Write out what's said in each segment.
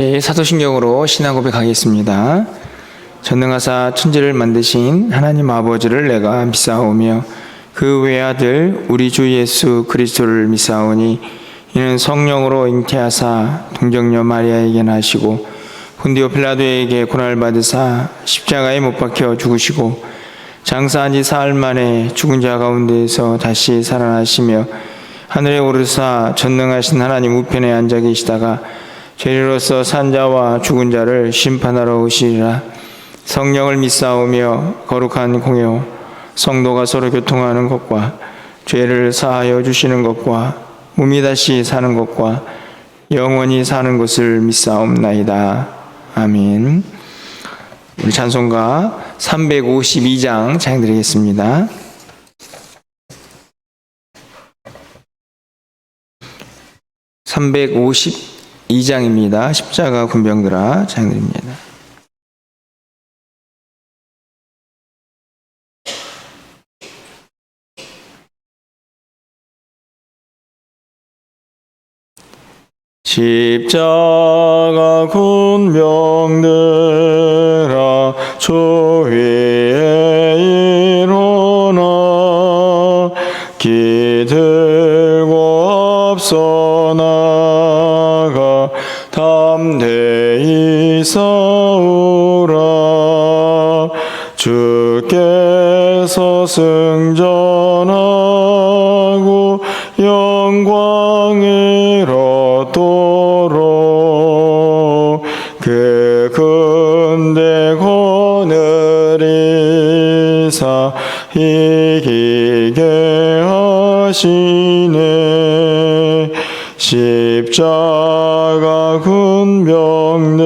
네, 사도신경으로 신앙 고백하겠습니다. 전능하사 천지를 만드신 하나님 아버지를 내가 믿사오며 그 외아들 우리 주 예수 그리스도를 믿사오니 이는 성령으로 잉태하사 동정녀 마리아에게 나시고 본디오 필라도에게 고난을 받으사 십자가에 못 박혀 죽으시고 장사한 지 사흘 만에 죽은 자 가운데에서 다시 살아나시며 하늘에 오르사 전능하신 하나님 우편에 앉아 계시다가 죄인으로서 산 자와 죽은 자를 심판하러 오시리라. 성령을 믿사오며 거룩한 공요 성도가 서로 교통하는 것과 죄를 사하여 주시는 것과 몸이 다시 사는 것과 영원히 사는 것을 믿사옵나이다. 아멘. 우리 찬송가 352장 찬양드리겠습니다. 352장입니다. 십자가 군병들아 찬양드립니다. 십자가 군병들아 주 위에 일어나 기들고 앞서 나가 담대히 싸우라. 주께서 승전하고 영광을 얻도록 그 군대 거느리사 이기게 하시네. 십자가 군병들아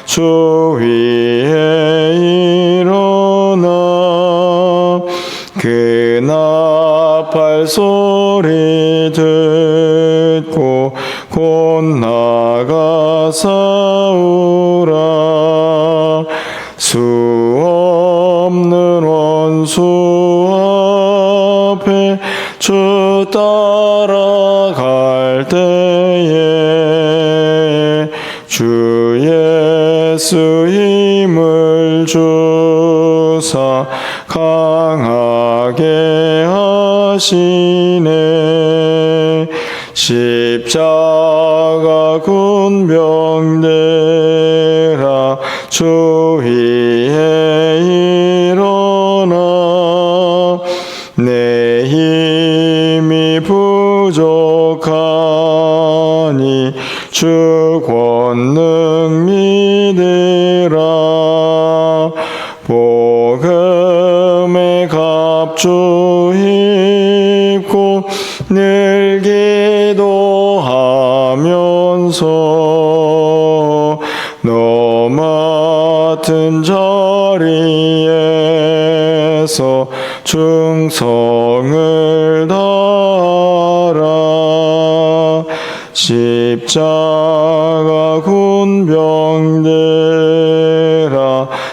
주 위에 일어나 그 나팔 소리 듣고 곧 나가 싸우라. 수 없는 원수 앞에 주 따라갈 때에 주 예수 힘을 주사 강하게 하시네. 십자가 군병들아 주 위에 일어나 내 힘이 부족하니 주 권능 믿으라. 복음의 갑주 입고 늘 기도하면서 너 맡은 자리에서 충성을 다하라. 십자가 군병들아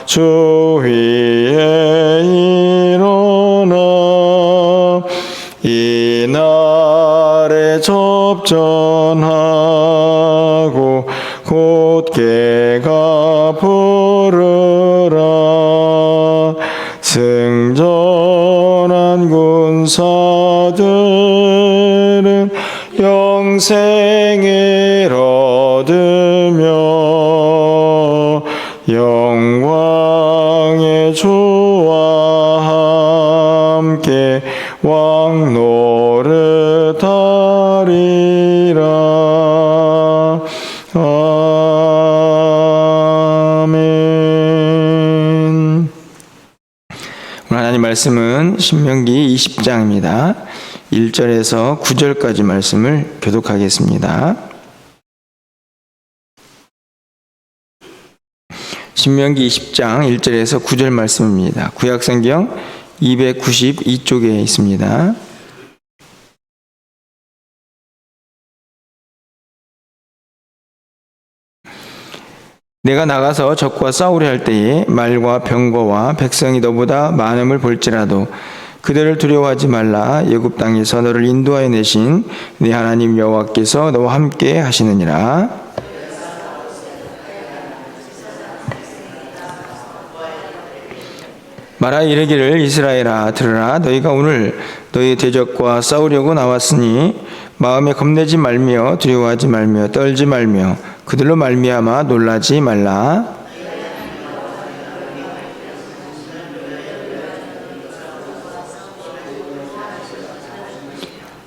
주 위에 일어나 이날에 접전하고 곧게가 부르라. 승전한 군사들은 영생을 얻으며 영광의 주와 함께 왕 노릇하리라. 아멘. 오늘 하나님 말씀은 신명기 20장입니다. 1절에서 9절까지 말씀을 교독하겠습니다. 신명기 20장 1절에서 9절 말씀입니다. 구약성경 292쪽에 있습니다. 내가 나가서 적과 싸우려 할 때에 말과 병거와 백성이 너보다 많음을 볼지라도 그들을 두려워하지 말라. 애굽 땅에서 너를 인도하여 내신 네 하나님 여호와께서 너와 함께 하시느니라. 말하 이르기를 이스라엘아 들으라 너희가 오늘 너희 대적과 싸우려고 나왔으니 마음에 겁내지 말며 두려워하지 말며 떨지 말며 그들로 말미암아 놀라지 말라.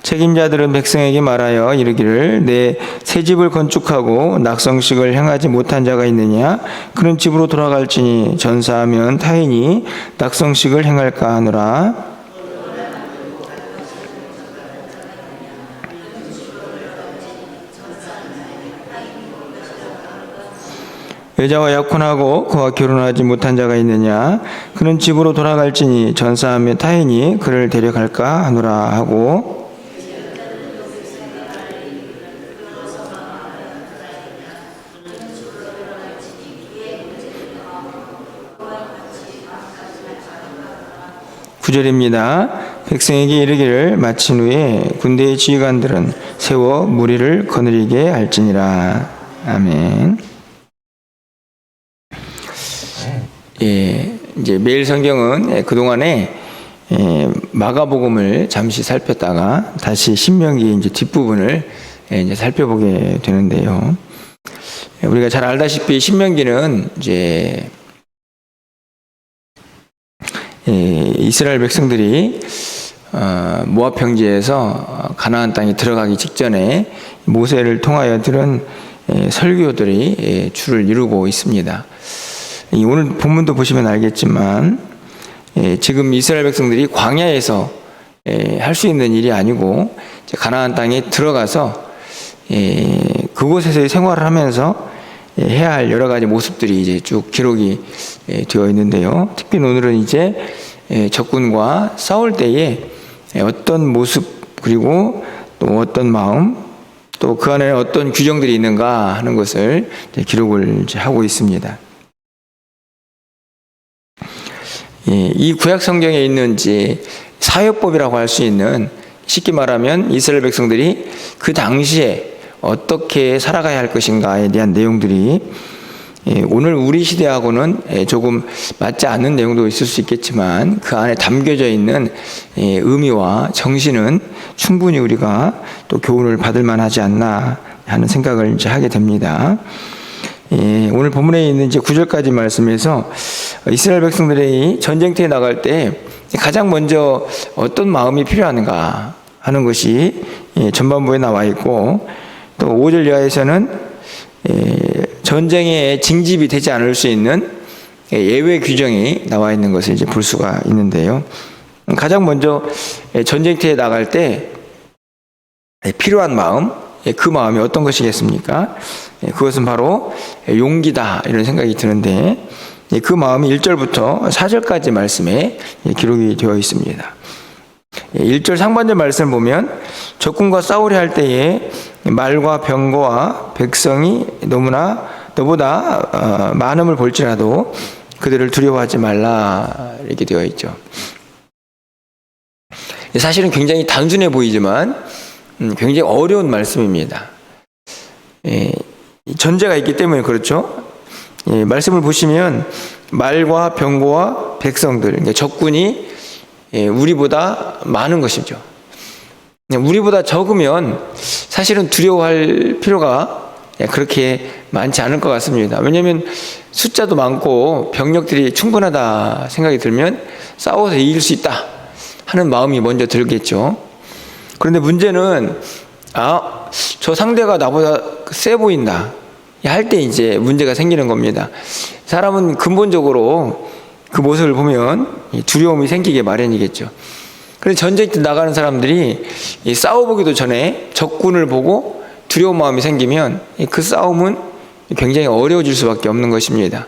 책임자들은 백성에게 말하여 이르기를 내 새 집을 건축하고 낙성식을 행하지 못한 자가 있느냐 그런 집으로 돌아갈지니 전사하면 타인이 낙성식을 행할까 하노라. 여자와 약혼하고 그와 결혼하지 못한 자가 있느냐 그는 집으로 돌아갈지니 전사하며 타인이 그를 데려갈까 하노라 하고 구절입니다. 백성에게 이르기를 마친 후에 군대의 지휘관들은 세워 무리를 거느리게 할지니라. 아멘. 이제 매일 성경은 그동안에 마가복음을 잠시 살폈다가 다시 신명기 이제 뒷부분을 이제 살펴보게 되는데요. 우리가 잘 알다시피 신명기는 이제 이스라엘 백성들이 모압 평지에서 가나안 땅에 들어가기 직전에 모세를 통하여 들은 설교들이 주를 이루고 있습니다. 오늘 본문도 보시면 알겠지만 지금 이스라엘 백성들이 광야에서 할 수 있는 일이 아니고 가나안 땅에 들어가서 그곳에서의 생활을 하면서 해야 할 여러 가지 모습들이 이제 쭉 기록이 되어 있는데요. 특히 오늘은 이제 적군과 싸울 때에 어떤 모습 그리고 또 어떤 마음 또 그 안에 어떤 규정들이 있는가 하는 것을 기록을 이제 하고 있습니다. 이 구약 성경에 있는 이제 사역법이라고 할 수 있는 쉽게 말하면 이스라엘 백성들이 그 당시에 어떻게 살아가야 할 것인가에 대한 내용들이 오늘 우리 시대하고는 조금 맞지 않는 내용도 있을 수 있겠지만 그 안에 담겨져 있는 의미와 정신은 충분히 우리가 또 교훈을 받을 만하지 않나 하는 생각을 이제 하게 됩니다. 오늘 본문에 있는 이제 9절까지 말씀에서 이스라엘 백성들이 전쟁터에 나갈 때 가장 먼저 어떤 마음이 필요한가 하는 것이 전반부에 나와 있고 또 5절 이하에서는 전쟁에 징집이 되지 않을 수 있는 예외 규정이 나와 있는 것을 이제 볼 수가 있는데요. 가장 먼저 전쟁터에 나갈 때 필요한 마음, 그 마음이 어떤 것이겠습니까? 그것은 바로 용기다 이런 생각이 드는데 그 마음이 1절부터 4절까지 말씀에 기록이 되어 있습니다. 1절 상반절 말씀을 보면 적군과 싸우려 할 때에 말과 병거와 백성이 너보다 많음을 볼지라도 그들을 두려워하지 말라 이렇게 되어 있죠. 사실은 굉장히 단순해 보이지만 굉장히 어려운 말씀입니다. 전제가 있기 때문에 그렇죠. 말씀을 보시면 말과 병거와 백성들, 그러니까 적군이 우리보다 많은 것이죠. 우리보다 적으면 사실은 두려워할 필요가 그렇게 많지 않을 것 같습니다. 왜냐하면 숫자도 많고 병력들이 충분하다 생각이 들면 싸워서 이길 수 있다 하는 마음이 먼저 들겠죠. 그런데 문제는 저 상대가 나보다 세 보인다 할 때 이제 문제가 생기는 겁니다. 사람은 근본적으로 그 모습을 보면 두려움이 생기게 마련이겠죠. 그래서 전쟁터 나가는 사람들이 싸워보기도 전에 적군을 보고 두려운 마음이 생기면 그 싸움은 굉장히 어려워질 수밖에 없는 것입니다.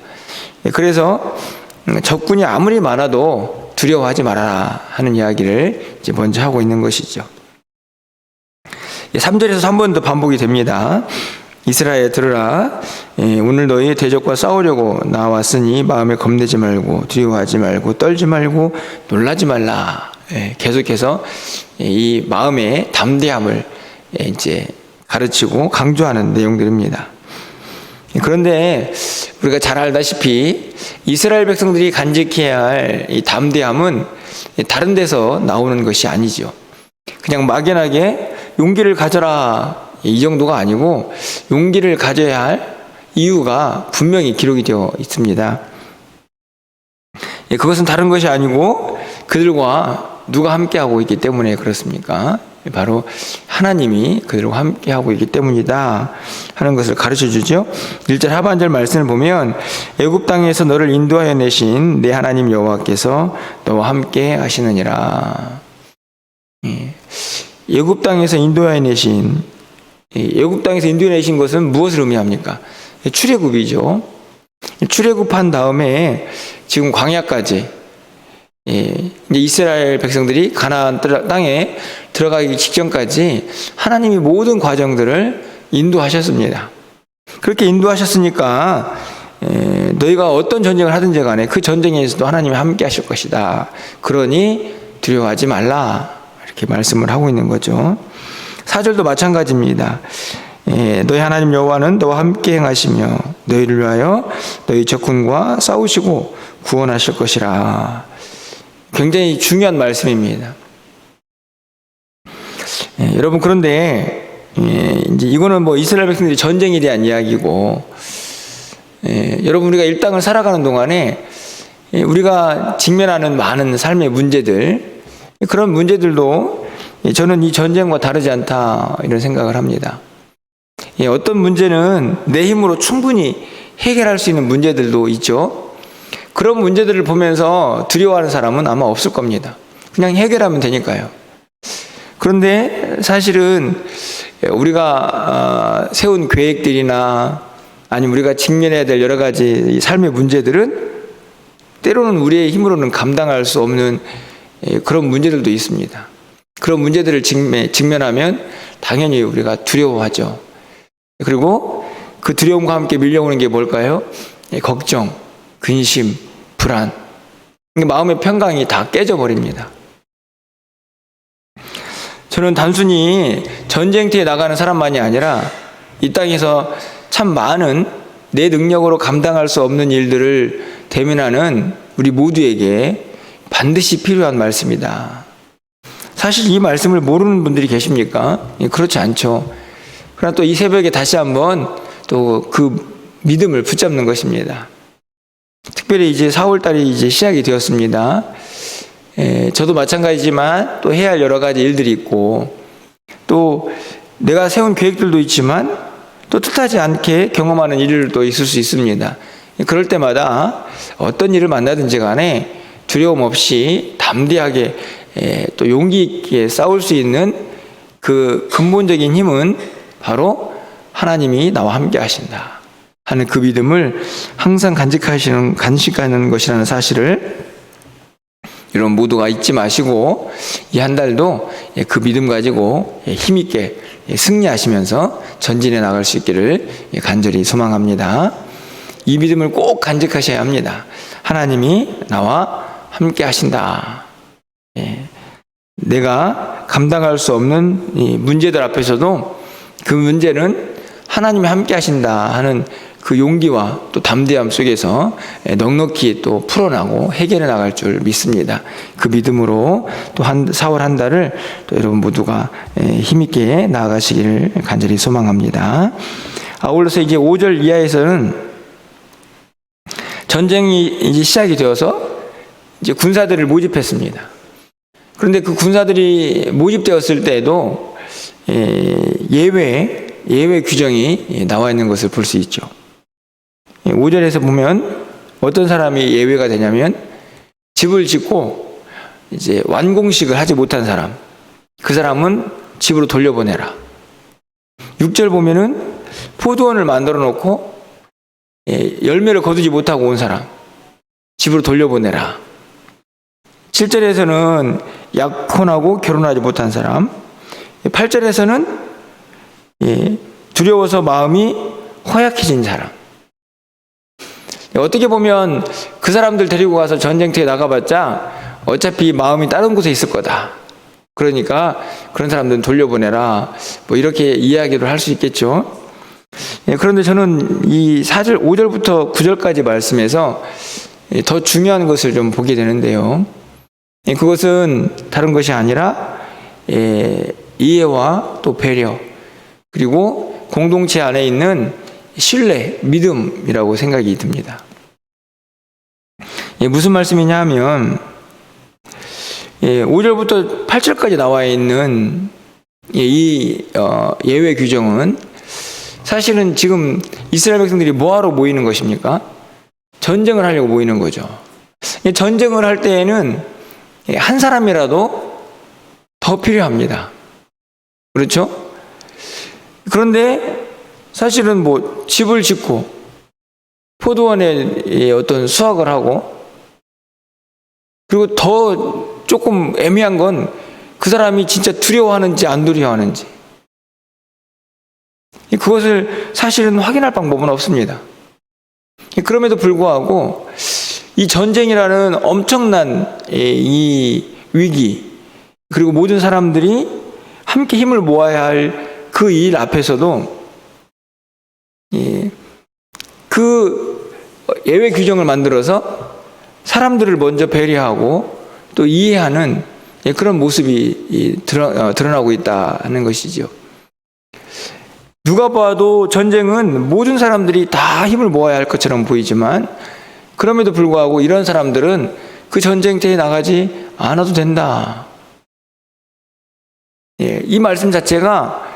그래서 적군이 아무리 많아도 두려워하지 말아라 하는 이야기를 이제 먼저 하고 있는 것이죠. 3절에서 3번 더 반복이 됩니다. 이스라엘 들으라 오늘 너희 대적과 싸우려고 나왔으니 마음에 겁내지 말고 두려워하지 말고 떨지 말고 놀라지 말라. 계속해서 이 마음의 담대함을 이제 가르치고 강조하는 내용들입니다. 그런데 우리가 잘 알다시피 이스라엘 백성들이 간직해야 할 이 담대함은 다른 데서 나오는 것이 아니죠. 그냥 막연하게 용기를 가져라 이 정도가 아니고 용기를 가져야 할 이유가 분명히 기록이 되어 있습니다. 그것은 다른 것이 아니고 그들과 누가 함께하고 있기 때문에 그렇습니까? 바로 하나님이 그들과 함께하고 있기 때문이다 하는 것을 가르쳐주죠. 1절 하반절 말씀을 보면 애굽 땅에서 너를 인도하여 내신 내 하나님 여호와께서 너와 함께 하시느니라. 애굽 땅에서 인도하여 내신, 애굽 땅에서 인도해 내신 것은 무엇을 의미합니까? 출애굽이죠. 출애굽한 다음에 지금 광야까지 이제 이스라엘 백성들이 가나안 땅에 들어가기 직전까지 하나님이 모든 과정들을 인도하셨습니다. 그렇게 인도하셨으니까 너희가 어떤 전쟁을 하든지 간에 그 전쟁에서도 하나님이 함께 하실 것이다. 그러니 두려워하지 말라. 이렇게 말씀을 하고 있는 거죠. 4절도 마찬가지입니다. 너희 하나님 여호와는 너와 함께 행하시며 너희를 위하여 너희 적군과 싸우시고 구원하실 것이라. 굉장히 중요한 말씀입니다. 여러분, 그런데 이제 이거는 뭐 이스라엘 백성들이 전쟁에 대한 이야기고, 여러분, 우리가 이 땅을 살아가는 동안에 우리가 직면하는 많은 삶의 문제들, 그런 문제들도 저는 이 전쟁과 다르지 않다 이런 생각을 합니다. 어떤 문제는 내 힘으로 충분히 해결할 수 있는 문제들도 있죠. 그런 문제들을 보면서 두려워하는 사람은 아마 없을 겁니다. 그냥 해결하면 되니까요. 그런데 사실은 우리가 세운 계획들이나 아니면 우리가 직면해야 될 여러 가지 삶의 문제들은 때로는 우리의 힘으로는 감당할 수 없는 그런 문제들도 있습니다. 그런 문제들을 직면하면 당연히 우리가 두려워하죠. 그리고 그 두려움과 함께 밀려오는 게 뭘까요? 걱정, 근심, 불안. 마음의 평강이 다 깨져버립니다. 저는 단순히 전쟁터에 나가는 사람만이 아니라 이 땅에서 참 많은 내 능력으로 감당할 수 없는 일들을 대면하는 우리 모두에게 반드시 필요한 말씀이다. 사실 이 말씀을 모르는 분들이 계십니까? 그렇지 않죠. 그러나 또 이 새벽에 다시 한번 또 그 믿음을 붙잡는 것입니다. 특별히 이제 4월달이 이제 시작이 되었습니다. 저도 마찬가지지만 또 해야 할 여러 가지 일들이 있고 또 내가 세운 계획들도 있지만 또 뜻하지 않게 경험하는 일들도 있을 수 있습니다. 그럴 때마다 어떤 일을 만나든지 간에 두려움 없이 담대하게 또 용기 있게 싸울 수 있는 그 근본적인 힘은 바로 하나님이 나와 함께 하신다 하는 그 믿음을 항상 간직하는 것이라는 사실을 여러분 모두가 잊지 마시고 이 한 달도 그 믿음 가지고 힘있게 승리하시면서 전진해 나갈 수 있기를 간절히 소망합니다. 이 믿음을 꼭 간직하셔야 합니다. 하나님이 나와 함께 하신다. 내가 감당할 수 없는 이 문제들 앞에서도 그 문제는 하나님이 함께 하신다 하는 그 용기와 또 담대함 속에서 넉넉히 또 풀어나고 해결해 나갈 줄 믿습니다. 그 믿음으로 또 4월 한 달을 또 여러분 모두가 힘있게 나아가시기를 간절히 소망합니다. 아울러서 이제 5절 이하에서는 전쟁이 이제 시작이 되어서 이제 군사들을 모집했습니다. 그런데 그 군사들이 모집되었을 때에도 예외 규정이 나와 있는 것을 볼 수 있죠. 5절에서 보면 어떤 사람이 예외가 되냐면 집을 짓고 이제 완공식을 하지 못한 사람, 그 사람은 집으로 돌려보내라. 6절 보면은 포도원을 만들어 놓고 열매를 거두지 못하고 온 사람, 집으로 돌려보내라. 7절에서는 약혼하고 결혼하지 못한 사람, 8절에서는 두려워서 마음이 허약해진 사람. 어떻게 보면 그 사람들 데리고 가서 전쟁터에 나가봤자 어차피 마음이 다른 곳에 있을 거다. 그러니까 그런 사람들은 돌려보내라. 뭐 이렇게 이야기를 할 수 있겠죠. 그런데 저는 이 4절, 5절부터 9절까지 말씀에서 더 중요한 것을 좀 보게 되는데요. 그것은 다른 것이 아니라 이해와 또 배려, 그리고 공동체 안에 있는 신뢰, 믿음이라고 생각이 듭니다. 무슨 말씀이냐 하면 5절부터 8절까지 나와 있는 이 예외 규정은 사실은 지금 이스라엘 백성들이 뭐하러 모이는 것입니까? 전쟁을 하려고 모이는 거죠. 전쟁을 할 때에는 한 사람이라도 더 필요합니다. 그렇죠? 그런데 사실은 뭐 집을 짓고 포도원에 어떤 수확을 하고, 그리고 더 조금 애매한 건 그 사람이 진짜 두려워하는지 안 두려워하는지, 그것을 사실은 확인할 방법은 없습니다. 그럼에도 불구하고 이 전쟁이라는 엄청난 이 위기, 그리고 모든 사람들이 함께 힘을 모아야 할 그 일 앞에서도 그 예외 규정을 만들어서 사람들을 먼저 배려하고 또 이해하는 그런 모습이 드러나고 있다는 것이죠. 누가 봐도 전쟁은 모든 사람들이 다 힘을 모아야 할 것처럼 보이지만, 그럼에도 불구하고 이런 사람들은 그 전쟁터에 나가지 않아도 된다. 이 말씀 자체가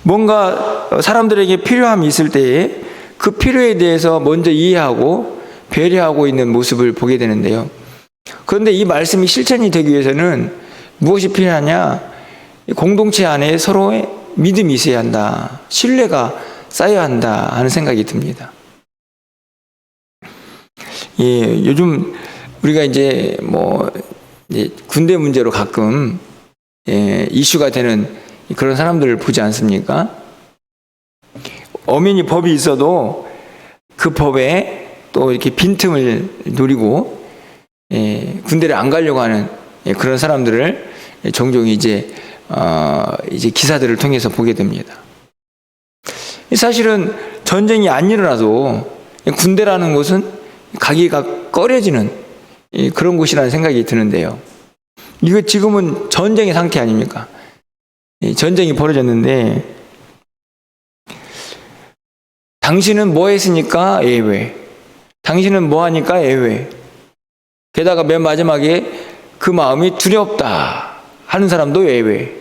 뭔가 사람들에게 필요함이 있을 때에 그 필요에 대해서 먼저 이해하고 배려하고 있는 모습을 보게 되는데요. 그런데 이 말씀이 실천이 되기 위해서는 무엇이 필요하냐? 공동체 안에 서로의 믿음이 있어야 한다. 신뢰가 쌓여야 한다 하는 생각이 듭니다. 요즘 우리가 이제 군대 문제로 가끔 이슈가 되는 그런 사람들을 보지 않습니까? 엄연히 법이 있어도 그 법에 또 이렇게 빈틈을 노리고 군대를 안 가려고 하는 그런 사람들을 종종 이제 기사들을 통해서 보게 됩니다. 사실은 전쟁이 안 일어나도 군대라는 곳은 가기가 꺼려지는 그런 곳이라는 생각이 드는데요. 이거 지금은 전쟁의 상태 아닙니까? 전쟁이 벌어졌는데 당신은 뭐 했으니까 예외, 당신은 뭐 하니까 예외, 게다가 맨 마지막에 그 마음이 두렵다 하는 사람도 예외.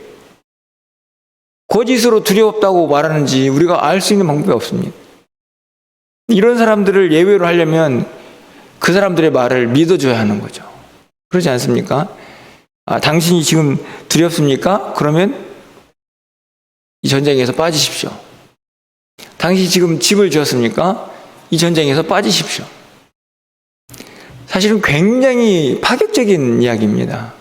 거짓으로 두렵다고 말하는지 우리가 알 수 있는 방법이 없습니다. 이런 사람들을 예외로 하려면 그 사람들의 말을 믿어줘야 하는 거죠. 그렇지 않습니까? 당신이 지금 두렵습니까? 그러면 이 전쟁에서 빠지십시오. 당신이 지금 집을 지었습니까? 이 전쟁에서 빠지십시오. 사실은 굉장히 파격적인 이야기입니다.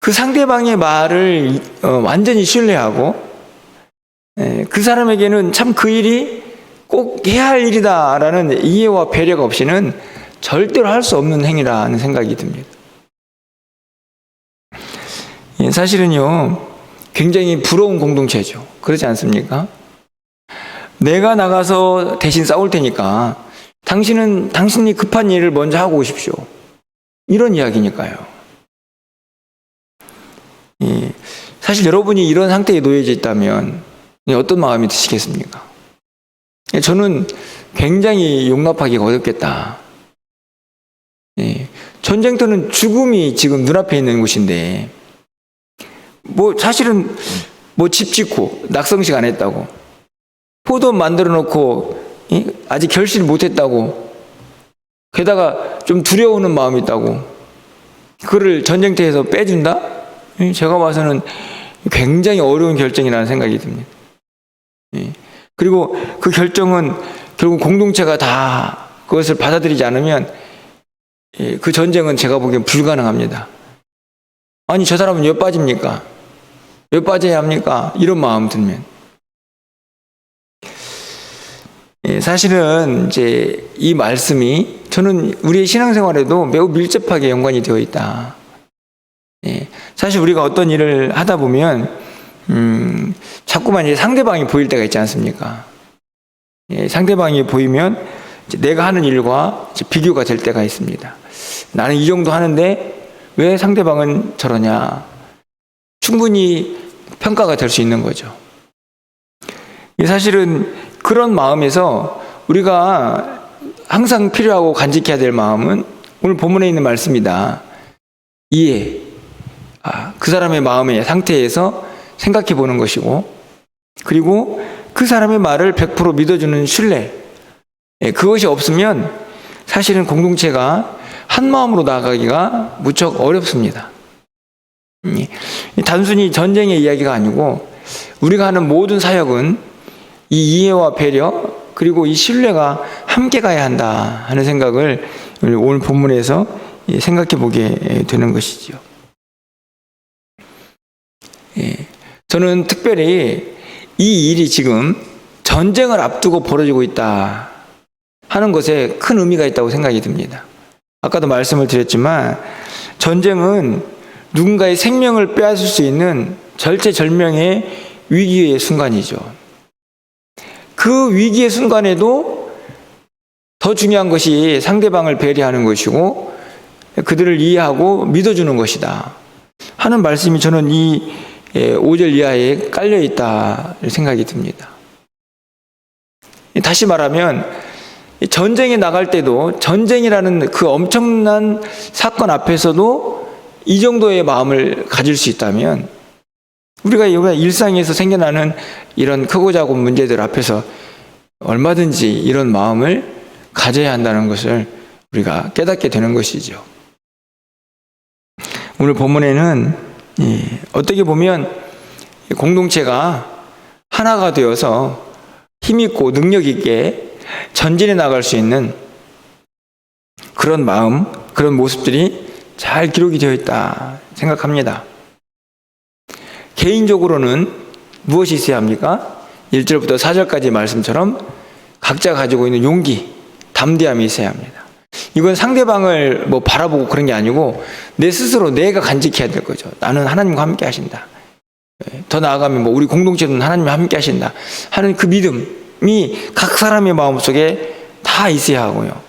그 상대방의 말을 완전히 신뢰하고, 그 사람에게는 참 그 일이 꼭 해야 할 일이다라는 이해와 배려가 없이는 절대로 할 수 없는 행위라는 생각이 듭니다. 사실은요, 굉장히 부러운 공동체죠. 그렇지 않습니까? 내가 나가서 대신 싸울 테니까 당신이 급한 일을 먼저 하고 오십시오. 이런 이야기니까요. 사실 여러분이 이런 상태에 놓여져 있다면 어떤 마음이 드시겠습니까? 저는 굉장히 용납하기가 어렵겠다. 전쟁터는 죽음이 지금 눈앞에 있는 곳인데, 사실은 집 짓고 낙성식 안 했다고, 포도 만들어 놓고 아직 결실 못 했다고, 게다가 좀 두려워하는 마음이 있다고, 그거를 전쟁터에서 빼준다? 제가 봐서는 굉장히 어려운 결정이라는 생각이 듭니다. 그리고 그 결정은 결국 공동체가 다 그것을 받아들이지 않으면 그 전쟁은 제가 보기엔 불가능합니다. 아니, 저 사람은 왜 빠집니까? 왜 빠져야 합니까? 이런 마음 들면. 사실은 이제 이 말씀이 저는 우리의 신앙생활에도 매우 밀접하게 연관이 되어 있다. 사실 우리가 어떤 일을 하다 보면 자꾸만 이제 상대방이 보일 때가 있지 않습니까? 상대방이 보이면 내가 하는 일과 비교가 될 때가 있습니다. 나는 이 정도 하는데 왜 상대방은 저러냐? 충분히 평가가 될 수 있는 거죠. 사실은 그런 마음에서 우리가 항상 필요하고 간직해야 될 마음은 오늘 본문에 있는 말씀이다. 이해. 그 사람의 마음의 상태에서 생각해 보는 것이고, 그리고 그 사람의 말을 100% 믿어주는 신뢰. 그것이 없으면 사실은 공동체가 한 마음으로 나아가기가 무척 어렵습니다. 단순히 전쟁의 이야기가 아니고 우리가 하는 모든 사역은 이 이해와 배려 그리고 이 신뢰가 함께 가야 한다 하는 생각을 오늘 본문에서 생각해 보게 되는 것이죠. 저는 특별히 이 일이 지금 전쟁을 앞두고 벌어지고 있다 하는 것에 큰 의미가 있다고 생각이 듭니다. 아까도 말씀을 드렸지만 전쟁은 누군가의 생명을 빼앗을 수 있는 절체절명의 위기의 순간이죠. 그 위기의 순간에도 더 중요한 것이 상대방을 배려하는 것이고 그들을 이해하고 믿어주는 것이다 하는 말씀이 저는 이 5절 이하에 깔려있다 생각이 듭니다. 다시 말하면 전쟁에 나갈 때도 전쟁이라는 그 엄청난 사건 앞에서도 이 정도의 마음을 가질 수 있다면 우리가 일상에서 생겨나는 이런 크고 작은 문제들 앞에서 얼마든지 이런 마음을 가져야 한다는 것을 우리가 깨닫게 되는 것이죠. 오늘 본문에는 어떻게 보면 공동체가 하나가 되어서 힘있고 능력있게 전진해 나갈 수 있는 그런 마음, 그런 모습들이 잘 기록이 되어 있다 생각합니다. 개인적으로는 무엇이 있어야 합니까? 1절부터 4절까지 말씀처럼 각자 가지고 있는 용기, 담대함이 있어야 합니다. 이건 상대방을 바라보고 그런 게 아니고 내 스스로 내가 간직해야 될 거죠. 나는 하나님과 함께 하신다. 더 나아가면 우리 공동체는 하나님과 함께 하신다 하는 그 믿음이 각 사람의 마음속에 다 있어야 하고요.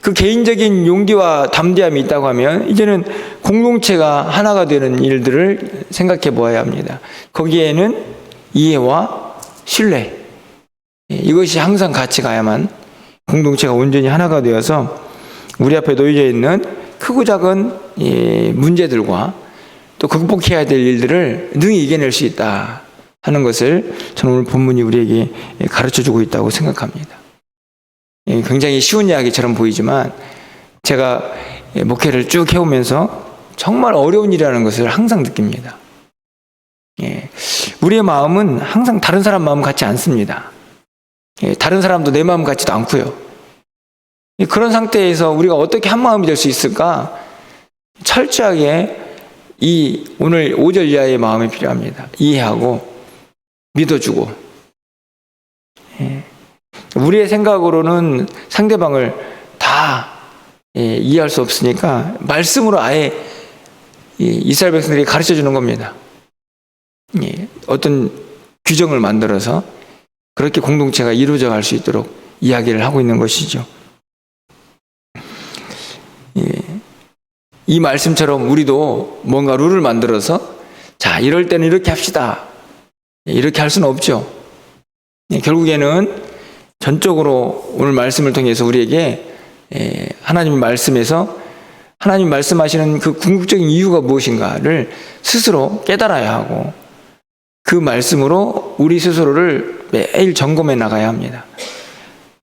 그 개인적인 용기와 담대함이 있다고 하면 이제는 공동체가 하나가 되는 일들을 생각해 보아야 합니다. 거기에는 이해와 신뢰, 이것이 항상 같이 가야만 공동체가 온전히 하나가 되어서 우리 앞에 놓여져 있는 크고 작은 문제들과 또 극복해야 될 일들을 능히 이겨낼 수 있다 하는 것을 저는 오늘 본문이 우리에게 가르쳐주고 있다고 생각합니다. 굉장히 쉬운 이야기처럼 보이지만 제가 목회를 쭉 해오면서 정말 어려운 일이라는 것을 항상 느낍니다. 우리의 마음은 항상 다른 사람 마음 같지 않습니다. 다른 사람도 내 마음 같지도 않고요. 그런 상태에서 우리가 어떻게 한 마음이 될 수 있을까? 철저하게 이 오늘 5절 이하의 마음이 필요합니다. 이해하고 믿어주고. 우리의 생각으로는 상대방을 다 이해할 수 없으니까 말씀으로 아예 이스라엘 백성들이 가르쳐 주는 겁니다. 어떤 규정을 만들어서 그렇게 공동체가 이루어져 갈 수 있도록 이야기를 하고 있는 것이죠. 이 말씀처럼 우리도 뭔가 룰을 만들어서 자, 이럴 때는 이렇게 합시다. 이렇게 할 수는 없죠. 결국에는 전적으로 오늘 말씀을 통해서 우리에게 하나님 말씀에서 하나님 말씀하시는 그 궁극적인 이유가 무엇인가를 스스로 깨달아야 하고 그 말씀으로 우리 스스로를 매일 점검해 나가야 합니다.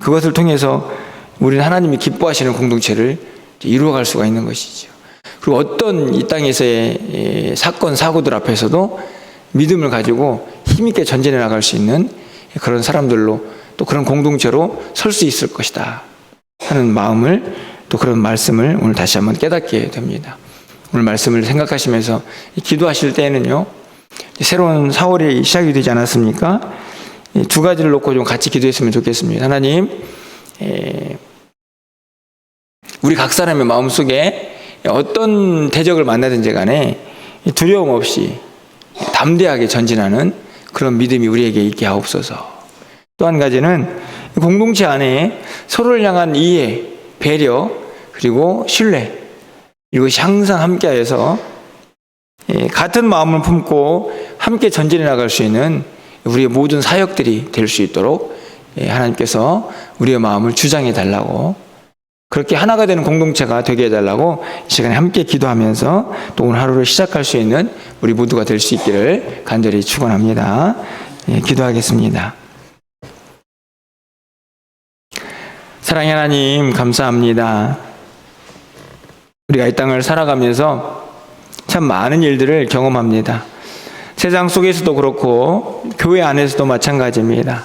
그것을 통해서 우리는 하나님이 기뻐하시는 공동체를 이루어갈 수가 있는 것이죠. 그리고 어떤 이 땅에서의 사건, 사고들 앞에서도 믿음을 가지고 힘있게 전진해 나갈 수 있는 그런 사람들로 또 그런 공동체로 설 수 있을 것이다 하는 마음을 또 그런 말씀을 오늘 다시 한번 깨닫게 됩니다. 오늘 말씀을 생각하시면서 기도하실 때에는요, 새로운 4월이 시작이 되지 않았습니까? 두 가지를 놓고 좀 같이 기도했으면 좋겠습니다. 하나님, 우리 각 사람의 마음속에 어떤 대적을 만나든지 간에 두려움 없이 담대하게 전진하는 그런 믿음이 우리에게 있게 하옵소서. 또 한 가지는 공동체 안에 서로를 향한 이해, 배려, 그리고 신뢰, 이것이 항상 함께하여서 같은 마음을 품고 함께 전진해 나갈 수 있는 우리의 모든 사역들이 될 수 있도록 하나님께서 우리의 마음을 주장해 달라고, 그렇게 하나가 되는 공동체가 되게 해달라고 이 시간에 함께 기도하면서 또 오늘 하루를 시작할 수 있는 우리 모두가 될 수 있기를 간절히 축원합니다. 기도하겠습니다. 사랑의 하나님, 감사합니다. 우리가 이 땅을 살아가면서 참 많은 일들을 경험합니다. 세상 속에서도 그렇고 교회 안에서도 마찬가지입니다.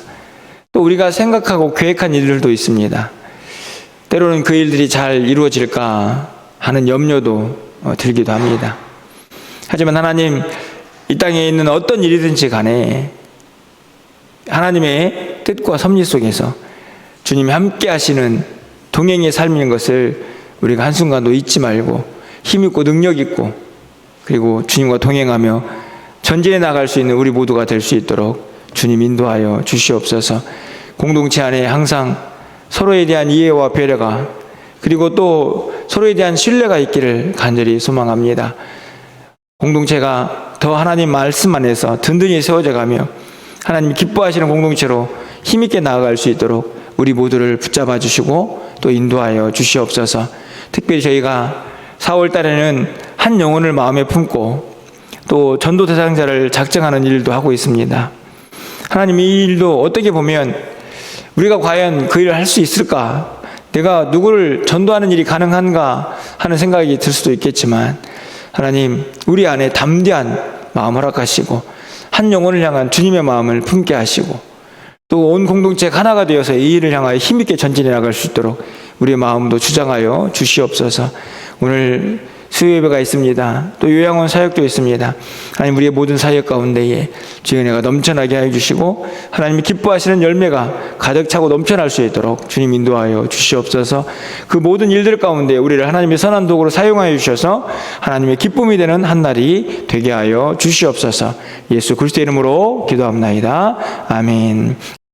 또 우리가 생각하고 계획한 일들도 있습니다. 때로는 그 일들이 잘 이루어질까 하는 염려도 들기도 합니다. 하지만 하나님, 이 땅에 있는 어떤 일이든지 간에 하나님의 뜻과 섭리 속에서 주님이 함께 하시는 동행의 삶인 것을 우리가 한순간도 잊지 말고 힘있고 능력있고 그리고 주님과 동행하며 전진해 나갈 수 있는 우리 모두가 될 수 있도록 주님 인도하여 주시옵소서. 공동체 안에 항상 서로에 대한 이해와 배려가, 그리고 또 서로에 대한 신뢰가 있기를 간절히 소망합니다. 공동체가 더 하나님 말씀 안에서 든든히 세워져 가며 하나님 기뻐하시는 공동체로 힘있게 나아갈 수 있도록 우리 모두를 붙잡아 주시고 또 인도하여 주시옵소서. 특별히 저희가 4월 달에는 한 영혼을 마음에 품고 또 전도 대상자를 작정하는 일도 하고 있습니다. 하나님, 이 일도 어떻게 보면 우리가 과연 그 일을 할 수 있을까? 내가 누구를 전도하는 일이 가능한가 하는 생각이 들 수도 있겠지만, 하나님, 우리 안에 담대한 마음 허락하시고 한 영혼을 향한 주님의 마음을 품게 하시고 또 온 공동체가 하나가 되어서 이 일을 향하여 힘있게 전진해 나갈 수 있도록 우리의 마음도 주장하여 주시옵소서. 오늘 수요예배가 있습니다. 또 요양원 사역도 있습니다. 하나님, 우리의 모든 사역 가운데에 주의 은혜가 넘쳐나게 하여 주시고 하나님이 기뻐하시는 열매가 가득 차고 넘쳐날 수 있도록 주님 인도하여 주시옵소서. 그 모든 일들 가운데 우리를 하나님의 선한 도구로 사용하여 주셔서 하나님의 기쁨이 되는 한 날이 되게 하여 주시옵소서. 예수 그리스도의 이름으로 기도합나이다. 아멘.